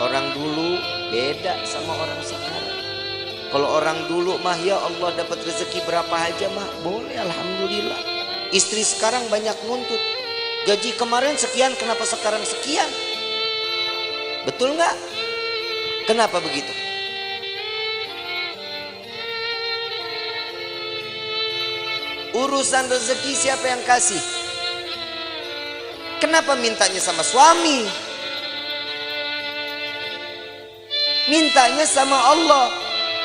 Orang dulu beda sama orang sekarang. Kalau orang dulu mah ya Allah dapat rezeki berapa aja mah boleh, alhamdulillah. Istri sekarang banyak nuntut, gaji kemarin sekian kenapa sekarang sekian? Betul nggak? Kenapa begitu? Urusan rezeki siapa yang kasih? Kenapa mintanya sama suami? Mintanya sama Allah,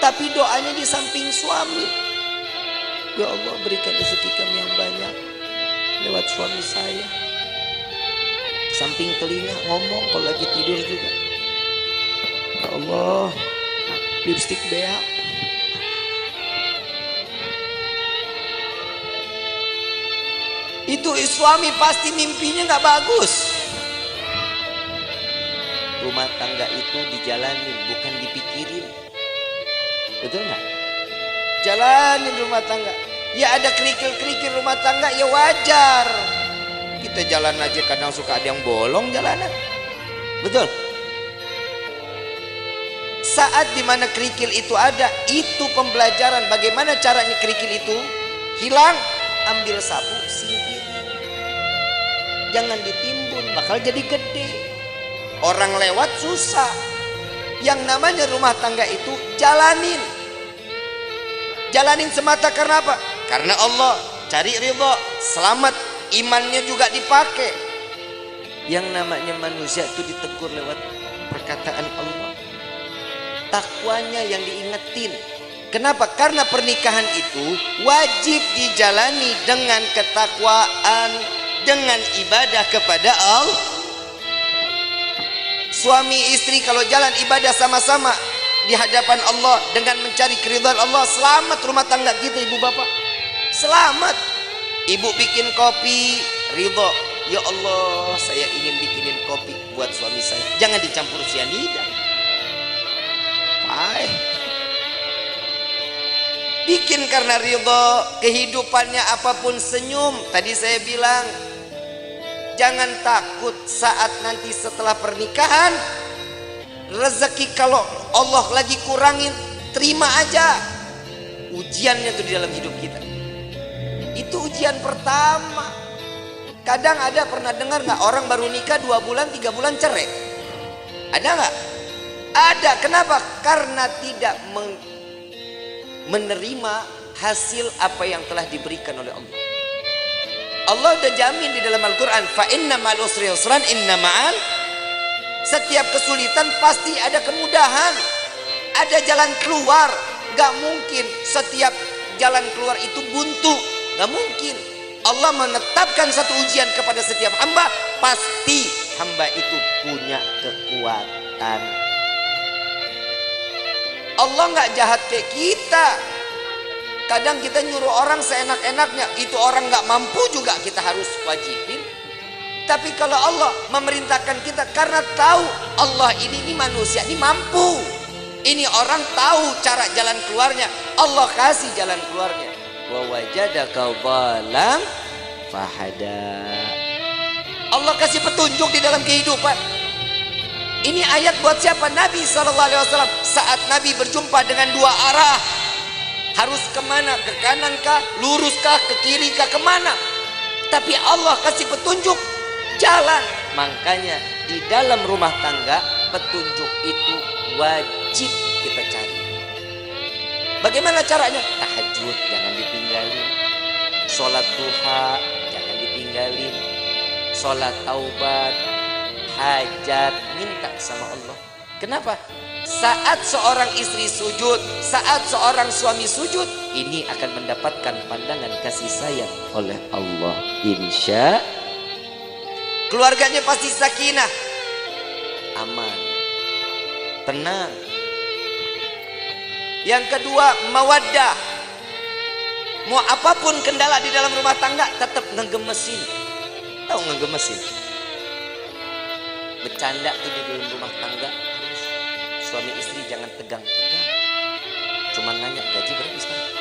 tapi doanya di samping suami. Ya Allah berikan rezeki kami yang banyak lewat suami saya. Samping telinga ngomong kalau lagi tidur juga. Ya Allah, lipstik beak. Itu suami pasti mimpinya nggak bagus. Rumah tangga itu dijalanin, bukan dipikirin. Betul nggak? Jalanin rumah tangga. Ya ada kerikil-kerikil rumah tangga, ya wajar. Kita jalan aja kadang suka ada yang bolong jalanan. Betul? Saat dimana kerikil itu ada, itu pembelajaran bagaimana caranya kerikil itu hilang. Ambil sapu, singkirin. Jangan ditimbun, bakal jadi gede. Orang lewat susah. Yang namanya rumah tangga itu jalanin. Jalanin semata karena apa? Karena Allah, cari ridho, selamat, imannya juga dipakai. Yang namanya manusia itu ditegur lewat perkataan Allah. Takwanya yang diingetin. Kenapa? Karena pernikahan itu wajib dijalani dengan ketakwaan, dengan ibadah kepada Allah. Suami istri kalau jalan ibadah sama-sama di hadapan Allah dengan mencari keridhaan Allah, selamat rumah tangga kita ibu bapak. Selamat. Ibu bikin kopi, ridho. Ya Allah, saya ingin bikinin kopi buat suami saya. Jangan dicampur sianida. Baik. Bikin karena ridho, kehidupannya apapun senyum. Tadi saya bilang, jangan takut saat nanti setelah pernikahan, rezeki kalau Allah lagi kurangin, terima aja. Ujiannya tuh di dalam hidup kita. Itu ujian pertama. Kadang ada pernah dengar nggak orang baru nikah 2 bulan 3 bulan cerai? Ada nggak? Ada. Kenapa? Karena tidak menerima hasil apa yang telah diberikan oleh Allah. Allah udah jamin di dalam Al-Quran, fa inna ma'al usri yusran, inna ma'al. Setiap kesulitan pasti ada kemudahan, ada jalan keluar. Gak mungkin setiap jalan keluar itu buntu, gak mungkin. Allah menetapkan satu ujian kepada setiap hamba, pasti hamba itu punya kekuatan. Allah nggak jahat kayak kita. Kadang kita nyuruh orang seenak-enaknya, itu orang nggak mampu juga kita harus wajibin. Tapi kalau Allah memerintahkan kita karena tahu Allah ini manusia ini mampu, ini orang tahu cara jalan keluarnya, Allah kasih jalan keluarnya. Wa wajadaka dhalam fahada. Allah kasih petunjuk di dalam kehidupan. Ini ayat buat siapa? Nabi SAW. Saat Nabi berjumpa dengan 2 arah, harus kemana? Ke kanan kah? Lurus kah? Ke kiri kah? Kemana? Tapi Allah kasih petunjuk jalan. Makanya di dalam rumah tangga petunjuk itu wajib kita cari. Bagaimana caranya? Tahajud jangan ditinggalin, sholat duha jangan ditinggalin, sholat taubat, hajat, minta sama Allah. Kenapa? Saat seorang istri sujud, saat seorang suami sujud, ini akan mendapatkan pandangan kasih sayang oleh Allah. Insya keluarganya pasti sakinah, aman, tenang. Yang kedua, mawaddah. Mau apapun kendala di dalam rumah tangga tetap ngegemesin. Tahu ngegemesin? Bercanda tuh di dalam rumah tangga. Suami istri jangan tegang-tegang. Cuman nanya gaji berapa sekarang?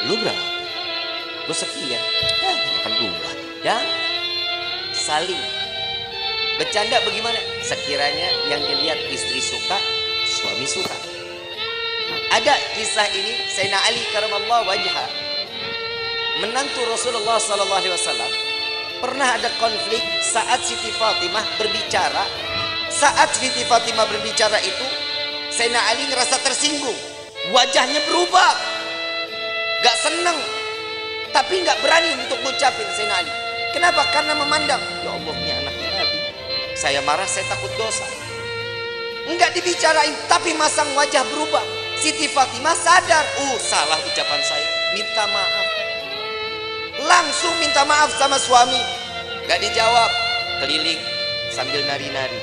Lu berapa? Gue sekian. Kan gua. Dan saling. Bercanda bagaimana? sekiranya yang dilihat istri suka, suami suka. Ada kisah ini, Sayyidina Ali karamallahu wajhah, menantu Rasulullah sallallahu alaihi wasallam, pernah ada konflik saat Siti Fatimah berbicara. Saat Siti Fatimah berbicara itu, Sayyidina Ali ngerasa tersinggung, wajahnya berubah, gak seneng, tapi gak berani untuk ngucapin. Sayyidina Ali, kenapa? Karena memandang, ya Allah, ini anaknya Nabi, saya marah, saya takut dosa. Enggak dibicarain, tapi masang wajah berubah. Siti Fatimah sadar, salah ucapan saya, minta maaf. Langsung minta maaf sama suami. Gak dijawab, keliling sambil nari-nari.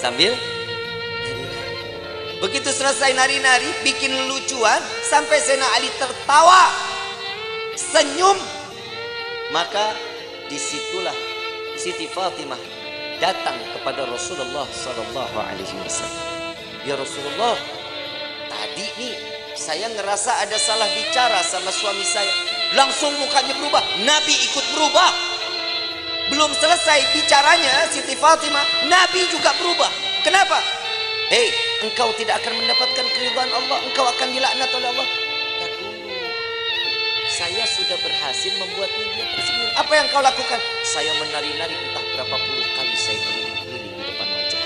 Sambil nari-nari. Begitu selesai nari-nari, bikin lucuan, sampai Sayyidina Ali tertawa, senyum. Maka disitulah Siti Fatimah datang kepada Rasulullah sallallahu alaihi wasallam. Ya Rasulullah, tadi nih saya ngerasa ada salah bicara sama suami saya. Langsung mukanya berubah, Nabi ikut berubah. Belum selesai bicaranya Siti Fatimah, Nabi juga berubah. Kenapa? Hei, engkau tidak akan mendapatkan keridhaan Allah, engkau akan dilaknat oleh Allah. Tak dulu, saya sudah berhasil membuatnya dia tersenyum. Apa yang kau lakukan? Saya menari-nari entah berapa puluh kali, saya keliling-keliling di depan wajah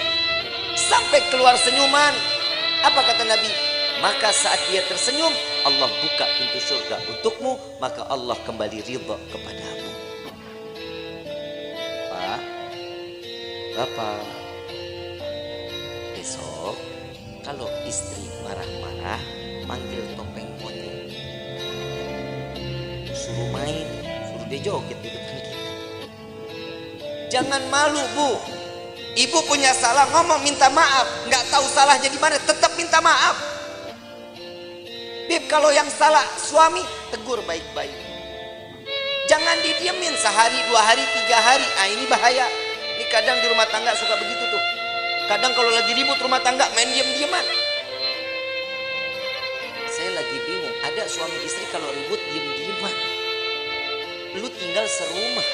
sampai keluar senyuman. Apa kata Nabi? Maka saat dia tersenyum, Allah buka pintu surga untukmu, maka Allah kembali ridha kepadamu. Pak, Bapak, besok kalau istri marah-marah, panggil topeng monyet, suruh main, suruh dia joget di depan kita. Jangan malu, Bu. Ibu punya salah, ngomong minta maaf. Nggak tahu salahnya di mana, tetap minta maaf. Bib, kalau yang salah suami, tegur baik-baik. Jangan didiemin sehari, 2 hari, 3 hari. Ini bahaya. Ini kadang di rumah tangga suka begitu tuh. Kadang kalau lagi ribut rumah tangga main diem-dieman. Saya lagi bingung, ada suami istri kalau ribut diem-dieman. Lu tinggal serumah,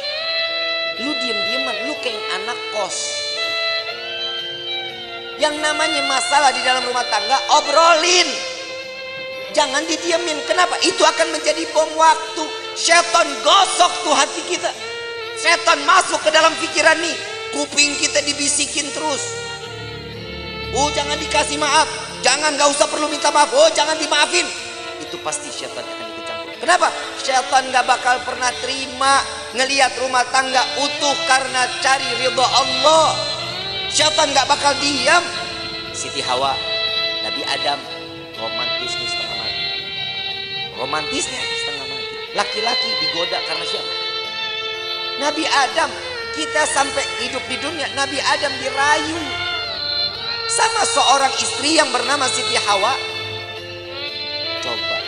lu diem-dieman, lu kayak anak kos. Yang namanya masalah di dalam rumah tangga, obrolin. Jangan didiemin. Kenapa? Itu akan menjadi bom waktu. Setan gosok tuh hati kita. Setan masuk ke dalam pikiran nih. Kuping kita dibisikin terus. Jangan dikasih maaf. Jangan, gak usah perlu minta maaf. Jangan dimaafin. Itu pasti setan akan ikut campur. Kenapa? Setan gak bakal pernah terima ngelihat rumah tangga utuh karena cari ridha Allah. Setan gak bakal diam. Siti Hawa, Nabi Adam, romantisnya setengah mati. Romantisnya setengah mati. Laki-laki digoda karena siapa? Nabi Adam. Kita sampai hidup di dunia, Nabi Adam dirayu sama seorang istri yang bernama Siti Hawa. Coba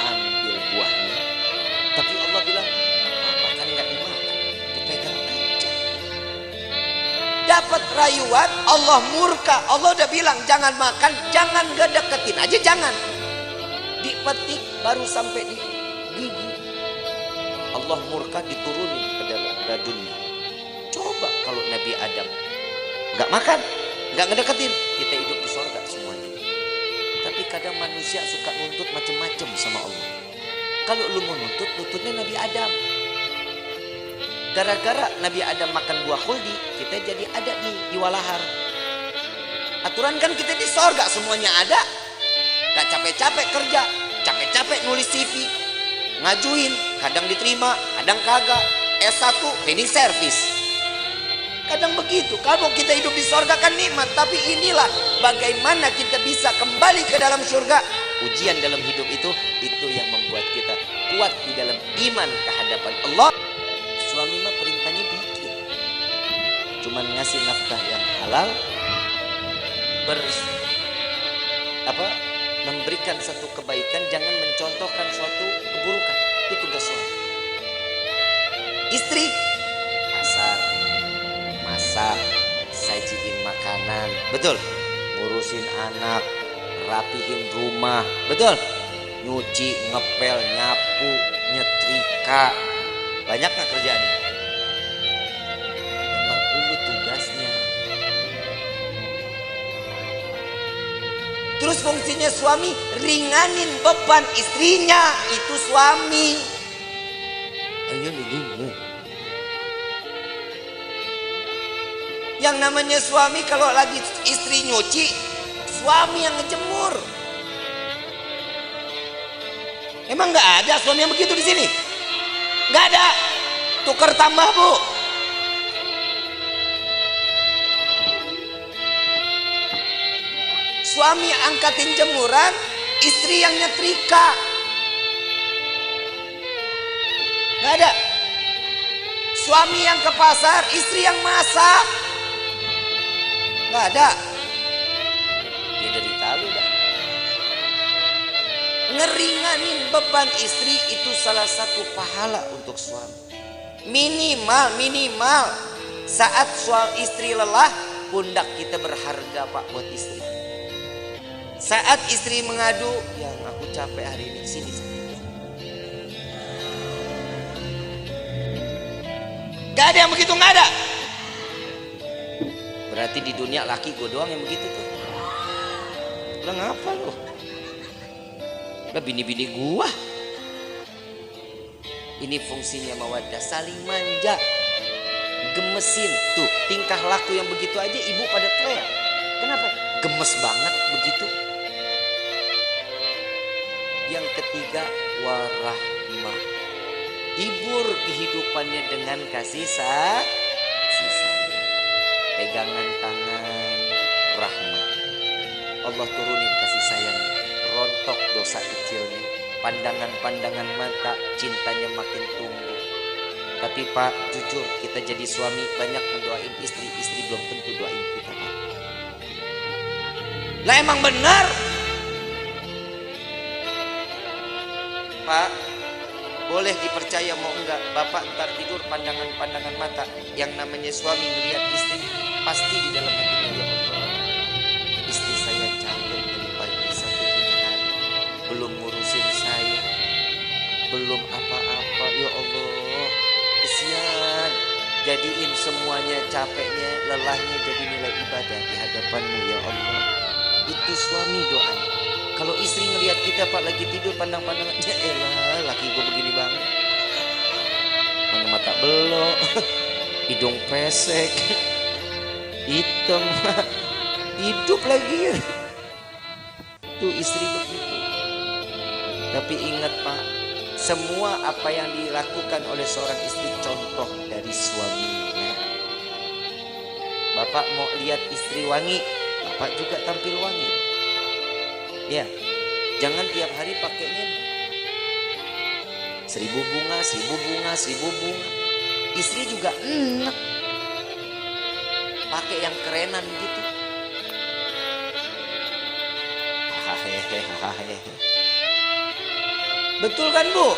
ambil buahnya, tapi Allah bilang, apa kan nggak dimakan, dipegang aja. Dapat rayuan, Allah murka. Allah udah bilang jangan makan, jangan, gak deketin aja, jangan. Dipetik baru sampai di gigi, Allah murka, diturunin ke dalam dunia. Coba kalau Nabi Adam nggak makan, nggak ngedeketin, kita hidup di sorga semuanya. Tapi kadang manusia suka nuntut macam-macam sama Allah. Kalau lu mau nuntut, nuntutnya Nabi Adam. Gara-gara Nabi Adam makan buah khuldi, kita jadi ada di walahar. Aturan kan kita di sorga semuanya ada. Gak capek-capek kerja, capek-capek nulis CV, ngajuin, kadang diterima, kadang kagak. S1 cleaning service. Kadang begitu. Kalau kita hidup di sorga kan nikmat, tapi inilah bagaimana kita bisa kembali ke dalam surga. Ujian dalam hidup itu yang membuat kita kuat di dalam iman kehadapan Allah. Suami mah perintahnya bikin, cuman ngasih nafkah yang halal, memberikan satu kebaikan, jangan mencontohkan suatu keburukan. Itu tugas suami. Istri masak, sajiin makanan, betul. Ngurusin anak, rapihin rumah, betul. Nyuci, ngepel, nyapu, nyetrika. Banyak gak kerjaannya? Memang itu tugasnya. Terus fungsinya suami ringanin beban istrinya, itu suami. Ayo nih. Yang namanya suami kalau lagi istri nyuci, suami yang ngejemur. Emang nggak ada suami yang begitu di sini? Nggak ada. Tukar tambah, Bu. Suami angkatin jemuran, istri yang nyetrika. Nggak ada. Suami yang ke pasar, istri yang masak. Nggak ada. Dia derita lu dah. Ngeringanin beban istri itu salah satu pahala untuk suami. Minimal saat suami istri lelah, pundak kita berharga, Pak, buat istri. Saat istri mengadu, yang aku capek hari ini, sini. Gak ada yang begitu, gak ada. Berarti di dunia laki gue doang yang begitu tuh. Udah ngapa lu? Udah bini-bini gua. Ini fungsinya mawaddah, saling manja, gemesin. Tuh tingkah laku yang begitu aja ibu pada teriak. Kenapa? Gemes banget begitu. Yang ketiga, warahmah. Hibur kehidupannya dengan kasih sayang. Pegangan tangan, rahmat. Allah turunin kasih sayang, rontok dosa kecilnya. Pandangan-pandangan mata, cintanya makin tumbuh. Tapi Pak, jujur kita jadi suami banyak mendoain istri, istri belum tentu doain kita, Pak. Lah emang benar, Pak. Boleh dipercaya mau enggak, Bapak ntar tidur pandangan-pandangan mata. Yang namanya suami melihat istri, pasti di dalam hatinya, ya Allah, istri saya capek dari pagi sampai dini hari, belum ngurusin saya, belum apa-apa, ya Allah, kesian. Jadiin semuanya capeknya, lelahnya jadi nilai ibadah di hadapan-Mu, ya Allah. Itu suami doanya. Kalau istri ngelihat kita, Pak, lagi tidur pandang-pandangan, ya elah, laki gue begini banget, mana mata belok, hidung pesek, hitam, hidup lagi. Tuh istri begitu. Tapi ingat, Pak, semua apa yang dilakukan oleh seorang istri contoh dari suaminya. Bapak mau lihat istri wangi, Bapak juga tampil wangi. Ya, jangan tiap hari pakainya 1000 bunga, 1000 bunga, 1000 bunga. Istri juga enak pakai yang kerenan gitu. Betul kan, Bu?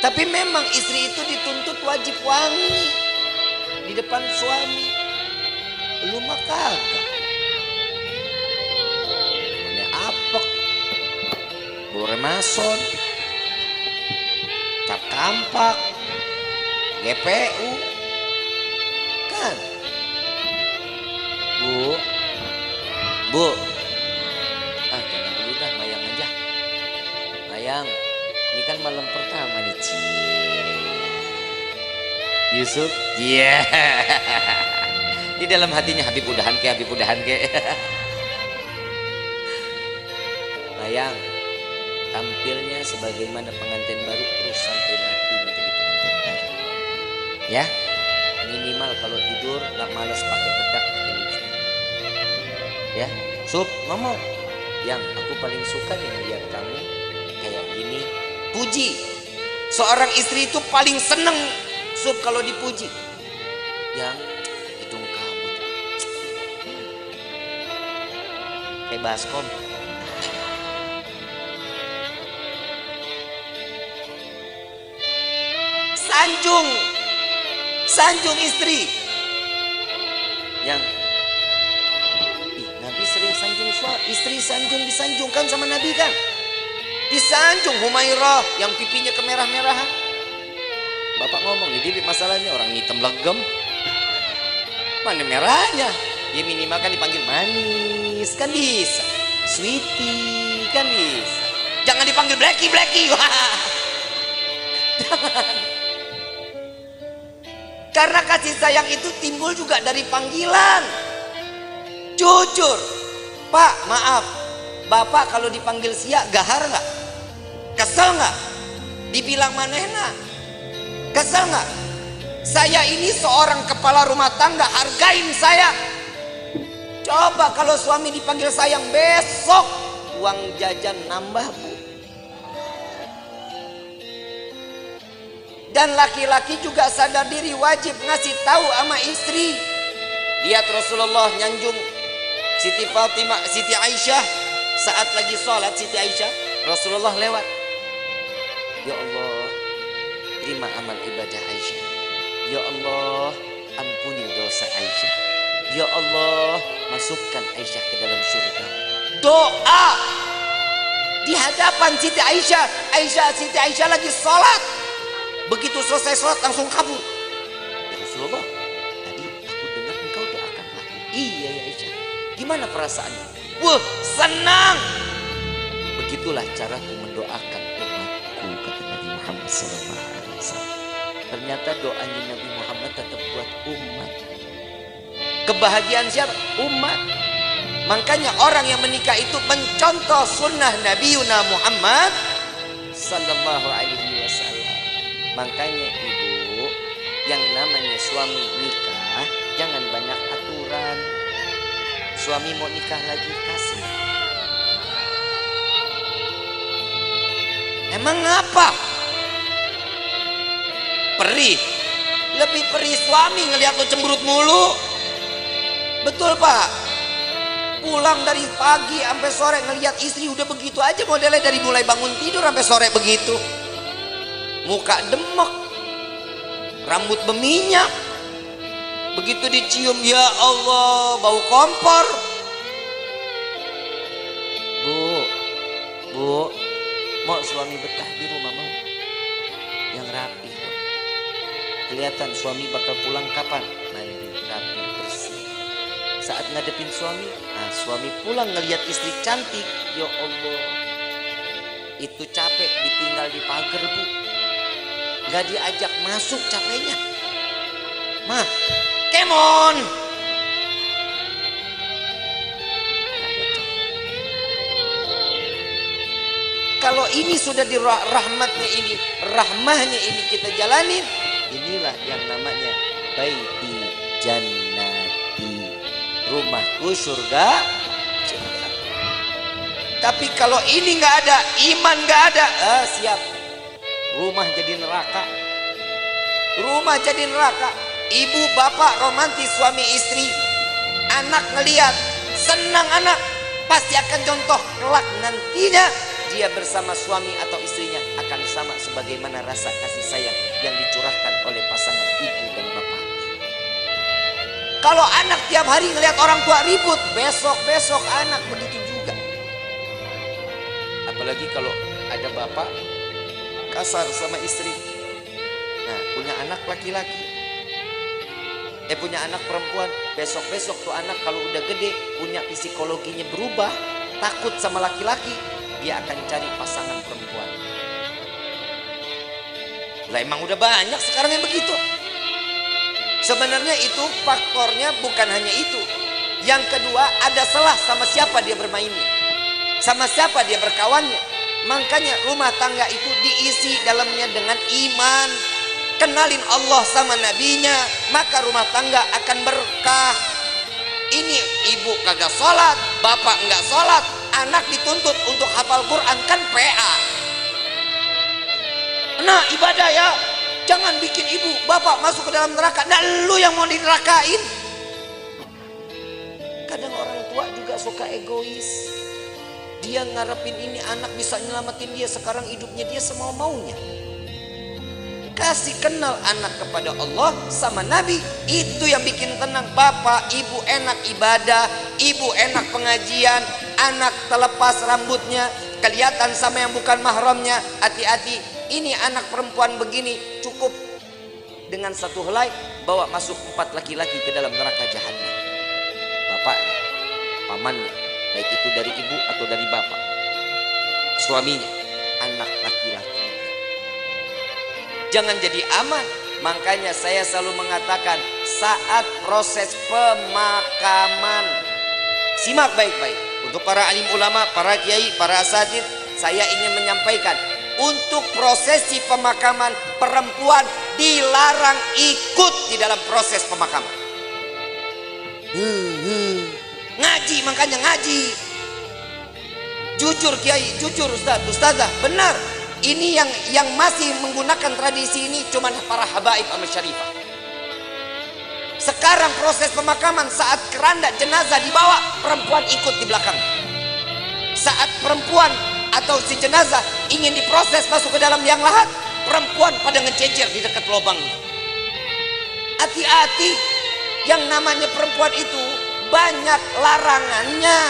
Tapi memang istri itu dituntut wajib wangi di depan suami. Lu mah kagak. Apek, boremason, cap kampak, GPU, kan? Bu, jangan dulu dah, Mayang aja. Mayang, ini kan malam pertama nih, Yusuf, iya. Di dalam hatinya Habib udahan ke. Mayang, tampilnya sebagaimana pengantin baru terus sampai mati menjadi pengantin baru. Ya, minimal kalau tidur nggak malas pakai bedak, pakai lipstick. Ya, Sup, ngomong. Yang aku paling suka nih lihat kamu kayak gini. Puji. Seorang istri itu paling seneng, Sup, kalau dipuji. Yang hidung kamu kayak baskom. Sanjung istri. Yang Nabi sering sanjung istri, disanjungkan sama Nabi kan. Disanjung Humairah yang pipinya kemerah-merahan. Bapak ngomong, jadi masalahnya orang hitam legem, mana merahnya. Ya minimal kan dipanggil manis, kan bisa. Sweetie, kan bisa. Jangan dipanggil Blacky. Jangan. Karena kasih sayang itu timbul juga dari panggilan. Jujur, Pak, maaf, Bapak kalau dipanggil Sia gahar nggak? Kesel nggak? Dibilang manehna, kesel nggak? Saya ini seorang kepala rumah tangga, hargain saya. Coba kalau suami dipanggil sayang, besok uang jajan nambah, Bu. Dan laki-laki juga sadar diri, wajib ngasih tahu sama istri. Lihat Rasulullah nyanjung Siti Fatimah, Siti Aisyah saat lagi sholat. Siti Aisyah, Rasulullah lewat, ya Allah, terima amal ibadah Aisyah. Ya Allah, ampuni dosa Aisyah. Ya Allah, masukkan Aisyah ke dalam surga. Doa di hadapan Siti Aisyah. Siti Aisyah lagi sholat. Begitu selesai sholat langsung kabur. Ya Rasulullah, tadi aku dengar engkau doakan aku. Iya ya Aisyah. Gimana perasaannya? Wah, senang. Begitulah caraku mendoakan umatku, kata Nabi Muhammad SAW. Ternyata doanya Nabi Muhammad tetap buat umat. Kebahagiaan siapa? Umat. Makanya orang yang menikah itu mencontoh sunnah Nabi Muhammad sallallahu alaihi wasallam. Makanya ibu, yang namanya suami nikah jangan banyak aturan. Suami mau nikah lagi, kasih. Emang apa? Perih. Lebih perih suami ngelihat lo cemberut mulu. Betul Pak. Pulang dari pagi sampai sore ngelihat istri udah begitu aja modelnya, dari mulai bangun tidur sampai sore begitu. Muka demek, rambut berminyak. Begitu dicium, ya Allah, bau kompor. Bu, mau suami betah di rumah mau? Yang rapi. Kelihatan suami bakal pulang kapan? Mandi, rapi, bersih. Saat ngadepin suami, suami pulang ngelihat istri cantik, ya Allah, itu capek ditinggal di pagar, Bu. Gak diajak masuk capeknya. Mah, kemon. Kalau ini sudah di rahmahnya ini kita jalanin, inilah yang namanya baiti jannati, rumahku surga. Tapi kalau ini nggak ada, iman nggak ada, siap, rumah jadi neraka. Rumah jadi neraka. Ibu bapak romantis suami istri, anak ngeliat senang, anak pasti akan contoh kelak nantinya dia bersama suami atau istrinya akan sama sebagaimana rasa kasih sayang yang dicurahkan oleh pasangan ibu dan bapak. Kalau anak tiap hari ngelihat orang tua ribut, besok anak begitu juga. Apalagi kalau ada bapak kasar sama istri. Nah, punya anak laki-laki, punya anak perempuan, besok tuh anak kalau udah gede punya psikologinya berubah, takut sama laki-laki, dia akan cari pasangan perempuan. Lah emang udah banyak sekarang yang begitu. Sebenarnya itu faktornya bukan hanya itu. Yang kedua, ada salah sama siapa dia bermainnya, sama siapa dia berkawannya. Makanya rumah tangga itu diisi dalamnya dengan iman, kenalin Allah sama nabinya, maka rumah tangga akan berkah. Ini ibu kagak sholat, bapak nggak sholat, anak dituntut untuk hafal Quran, kan PA. Nah, ibadah ya, jangan bikin ibu bapak masuk ke dalam neraka. Nah, lu yang mau dinerakain. Kadang orang tua juga suka egois. Dia ngarepin ini anak bisa nyelamatin dia, sekarang hidupnya dia semau-maunya. Kasih kenal anak kepada Allah sama Nabi, itu yang bikin tenang. Bapak ibu enak ibadah, ibu enak pengajian, anak terlepas rambutnya, kelihatan sama yang bukan mahramnya. Hati-hati, ini anak perempuan begini, cukup dengan satu helai bawa masuk 4 laki-laki ke dalam neraka jahanam. Bapak, pamannya, baik itu dari ibu atau dari bapak, suaminya, anak laki-laki. Jangan jadi aman. Makanya saya selalu mengatakan saat proses pemakaman, simak baik-baik. Untuk para alim ulama, para kiai, para asatidz, saya ingin menyampaikan, untuk prosesi pemakaman perempuan dilarang ikut di dalam proses pemakaman. Ngaji, makanya ngaji. Jujur kiai, jujur ustaz, ustazah, benar. Ini yang masih menggunakan tradisi ini cuman para habaib sama syarifah. Sekarang proses pemakaman saat keranda jenazah dibawa, perempuan ikut di belakang. Saat perempuan atau si jenazah ingin diproses masuk ke dalam liang lahat, perempuan pada ngececer di dekat lubangnya. Hati-hati, yang namanya perempuan itu banyak larangannya.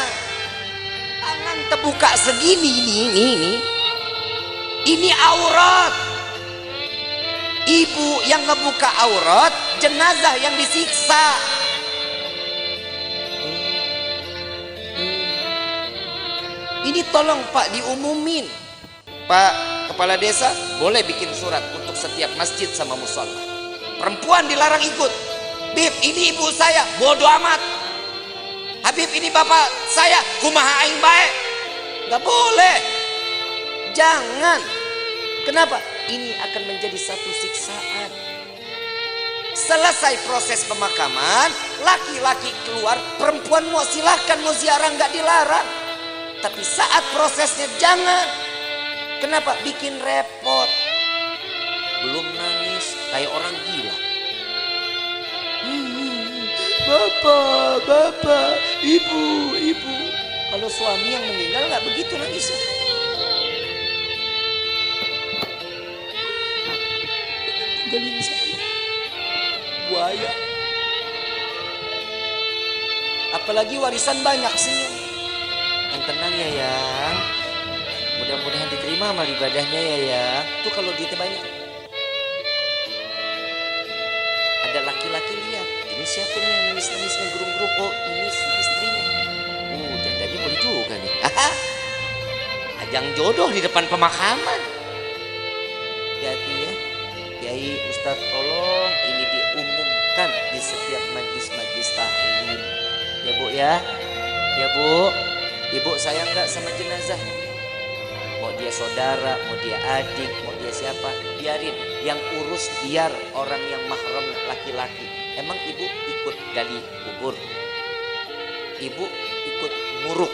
Tangan terbuka segini ini aurat. Ibu yang ngebuka aurat, jenazah yang disiksa. Ini tolong Pak diumumin. Pak Kepala Desa boleh bikin surat untuk setiap masjid sama musola. Perempuan dilarang ikut. Bib, ini ibu saya, bodoh amat. Habib, ini bapak saya, kumaha aing bae. Gak boleh. Jangan. Kenapa? Ini akan menjadi satu siksaan. Selesai proses pemakaman, laki-laki keluar, perempuan mau silahkan mau ziarah, nggak dilarang. Tapi saat prosesnya jangan. Kenapa? Bikin repot. Belum nangis kayak orang gila. Bapak, ibu. Kalau suami yang meninggal nggak begitu nangisnya. Tinggalin saya, buaya. Apalagi warisan banyak sih. Yang tenang ya yang, mudah-mudahan diterima amal ibadahnya ya yang. Tuh kalau duitnya banyak. Ada laki-laki lihat, ini siapa nih yang nangis-nangis ngegerung-gerung? Oh ini istrinya. Jandanya boleh juga nih. Ajang jodoh di depan pemakaman. Hati-hati ya. Kiai, Ustadz, tolong ini diumumkan di setiap majlis-majlis tahlim. Ya Bu ya. Ya Bu. Ibu sayang nggak sama jenazah? Mau dia saudara, mau dia adik, mau dia siapa, biarin. Yang urus biar orang yang mahram laki-laki. Emang ibu ikut gali kubur? Ibu ikut nguruk?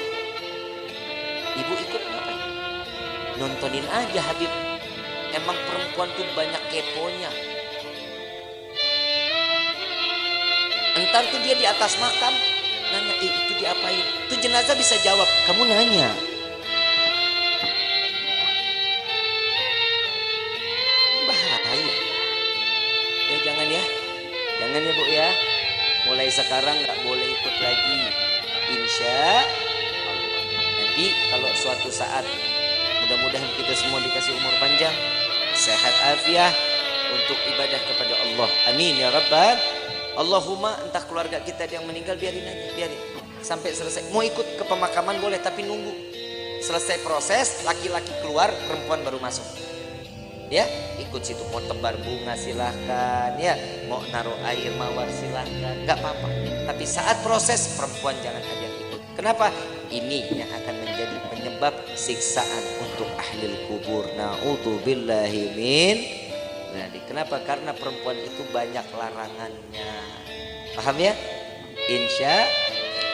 Ibu ikut ngapain? Nontonin aja Habib. Emang perempuan tuh banyak keponya. Entar tuh dia di atas makam nanya, itu diapain? Tuh jenazah bisa jawab, kamu nanya. Bahaya. Ya jangan ya. Jangan ya Bu ya. Mulai sekarang nggak boleh ikut lagi. Insya Allah. Nanti kalau suatu saat, mudah-mudahan kita semua dikasih umur panjang, sehat afiah untuk ibadah kepada Allah. Amin ya Rabbal. Allahumma, entah keluarga kita yang meninggal biarin aja, biarin sampai selesai. Mau ikut ke pemakaman boleh, tapi nunggu selesai proses, laki-laki keluar, perempuan baru masuk. Ya, ikut situ. Mau tebar bunga silahkan, ya, mau naruh air mawar silahkan, nggak apa-apa. Tapi saat proses perempuan jangan ada yang ikut. Kenapa? Ini yang akan menjadi penyebab siksaan untuk ahli kubur. Na'udzubillahi min. Kenapa? Karena perempuan itu banyak larangannya. Paham ya? Insya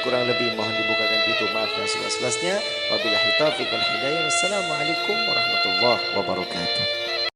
kurang lebih mohon dibukakan pintu maaf dan selas-selasnya. Wabillahi taufiq wal hidayah. Wassalamualaikum warahmatullahi wabarakatuh.